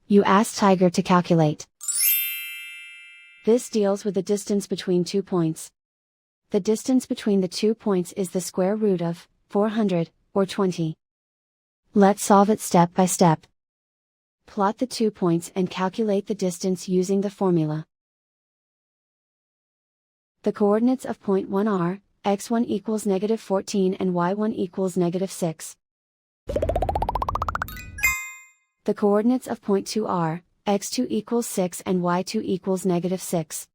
You ask Tiger to calculate. This deals with the distance between 2 points. The distance between the 2 points is the square root of 400, or 20. Let's solve it step by step. Plot the 2 points and calculate the distance using the formula. The coordinates of point 1 are, x1 equals -14 and y1 equals -6. The coordinates of point 2 are, x2 equals 6 and y2 equals -6.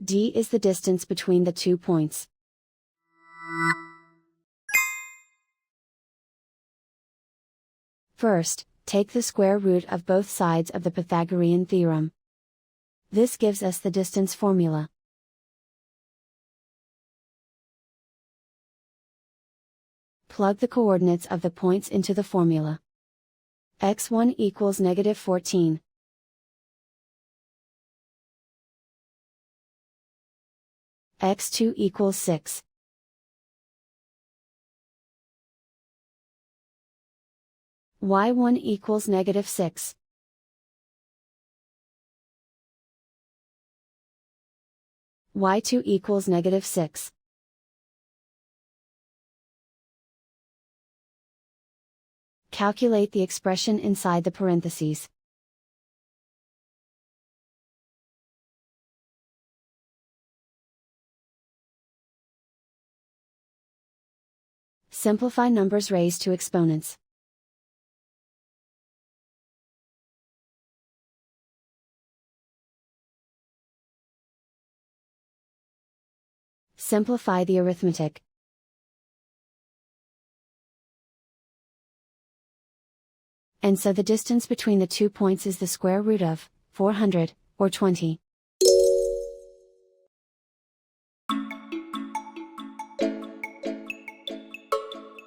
D is the distance between the 2 points. First, take the square root of both sides of the Pythagorean theorem. This gives us the distance formula. Plug the coordinates of the points into the formula. x1 equals -14. x2 equals 6. y1 equals -6. y2 equals -6. Calculate the expression inside the parentheses. Simplify numbers raised to exponents. Simplify the arithmetic. And so the distance between the 2 points is the square root of 400, or 20.